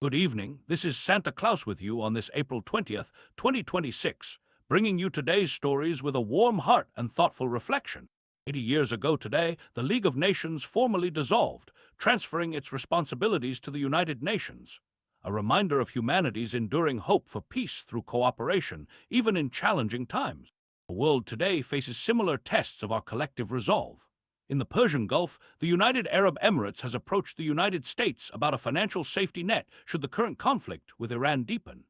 Good evening. This is Santa Claus with you on this April 20th, 2026, bringing you today's stories with a warm heart and thoughtful reflection. 80 years ago today, the League of Nations formally dissolved, transferring its responsibilities to the United Nations. A reminder of humanity's enduring hope for peace through cooperation, even in challenging times. The world today faces similar tests of our collective resolve. In the Persian Gulf, the United Arab Emirates has approached the United States about a financial safety net should the current conflict with Iran deepen.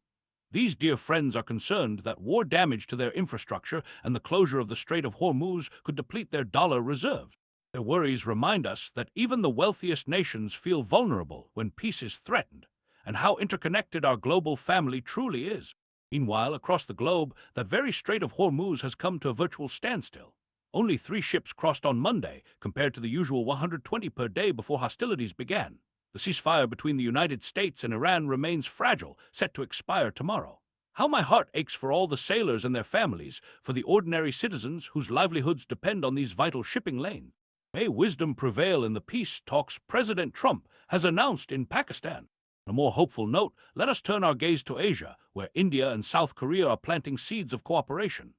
These dear friends are concerned that war damage to their infrastructure and the closure of the Strait of Hormuz could deplete their dollar reserves. Their worries remind us that even the wealthiest nations feel vulnerable when peace is threatened, and how interconnected our global family truly is. Meanwhile, across the globe, that very Strait of Hormuz has come to a virtual standstill. Only 3 ships crossed on Monday, compared to the usual 120 per day before hostilities began. The ceasefire between the United States and Iran remains fragile, set to expire tomorrow. How my heart aches for all the sailors and their families, for the ordinary citizens whose livelihoods depend on these vital shipping lanes. May wisdom prevail in the peace talks President Trump has announced in Pakistan. On a more hopeful note, let us turn our gaze to Asia, where India and South Korea are planting seeds of cooperation.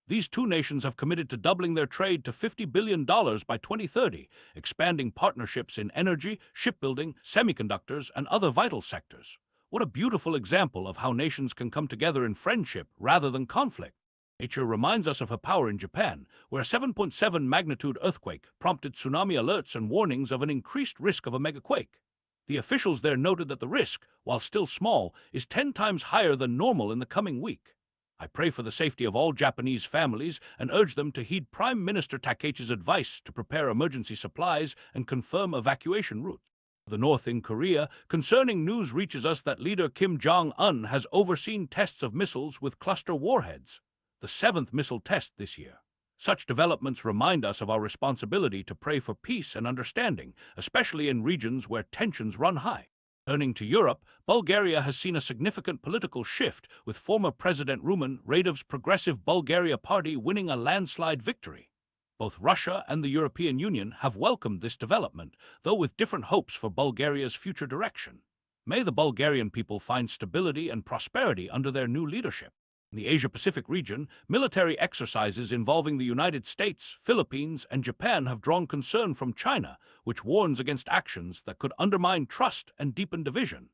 These two nations have committed to doubling their trade to $50 billion by 2030, expanding partnerships in energy, shipbuilding, semiconductors, and other vital sectors. What a beautiful example of how nations can come together in friendship rather than conflict. Nature reminds us of her power in Japan, where a 7.7 magnitude earthquake prompted tsunami alerts and warnings of an increased risk of a mega-quake. The officials there noted that the risk, while still small, is 10 times higher than normal in the coming week. I pray for the safety of all Japanese families and urge them to heed Prime Minister Takechi's advice to prepare emergency supplies and confirm evacuation routes. The North in Korea, concerning news reaches us that leader Kim Jong-un has overseen tests of missiles with cluster warheads, the 7th missile test this year. Such developments remind us of our responsibility to pray for peace and understanding, especially in regions where tensions run high. Turning to Europe, Bulgaria has seen a significant political shift, with former President Rumen Radev's Progressive Bulgaria Party winning a landslide victory. Both Russia and the European Union have welcomed this development, though with different hopes for Bulgaria's future direction. May the Bulgarian people find stability and prosperity under their new leadership. In the Asia-Pacific region, military exercises involving the United States, Philippines, and Japan have drawn concern from China, which warns against actions that could undermine trust and deepen division.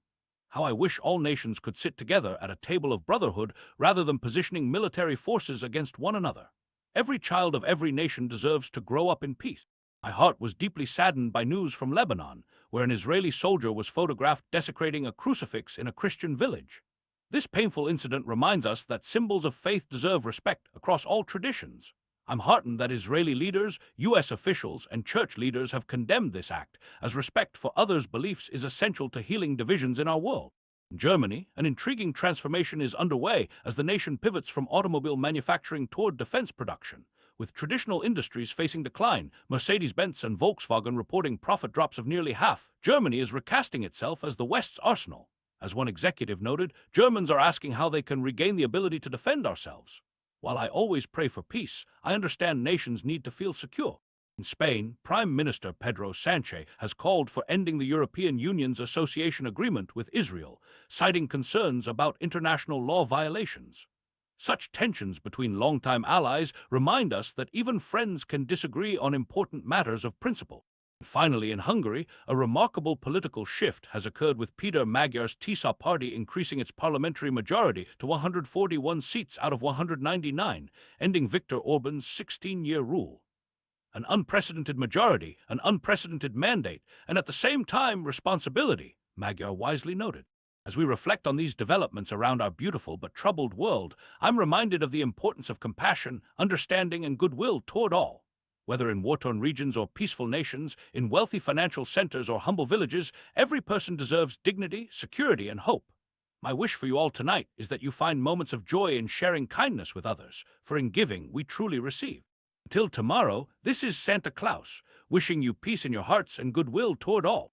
How I wish all nations could sit together at a table of brotherhood rather than positioning military forces against one another. Every child of every nation deserves to grow up in peace. My heart was deeply saddened by news from Lebanon, where an Israeli soldier was photographed desecrating a crucifix in a Christian village. This painful incident reminds us that symbols of faith deserve respect across all traditions. I'm heartened that Israeli leaders, U.S. officials, and church leaders have condemned this act, as respect for others' beliefs is essential to healing divisions in our world. In Germany, an intriguing transformation is underway as the nation pivots from automobile manufacturing toward defense production. With traditional industries facing decline, Mercedes-Benz and Volkswagen reporting profit drops of nearly half, Germany is recasting itself as the West's arsenal. As one executive noted, Germans are asking how they can regain the ability to defend ourselves. While I always pray for peace, I understand nations need to feel secure. In Spain, Prime Minister Pedro Sanchez has called for ending the European Union's association agreement with Israel, citing concerns about international law violations. Such tensions between longtime allies remind us that even friends can disagree on important matters of principle. Finally, in Hungary, a remarkable political shift has occurred with Peter Magyar's TISA party increasing its parliamentary majority to 141 seats out of 199, ending Viktor Orban's 16-year rule. An unprecedented majority, an unprecedented mandate, and at the same time responsibility, Magyar wisely noted. As we reflect on these developments around our beautiful but troubled world, I'm reminded of the importance of compassion, understanding, and goodwill toward all. Whether in war-torn regions or peaceful nations, in wealthy financial centers or humble villages, every person deserves dignity, security, and hope. My wish for you all tonight is that you find moments of joy in sharing kindness with others, for in giving we truly receive. Until tomorrow, this is Santa Claus, wishing you peace in your hearts and goodwill toward all.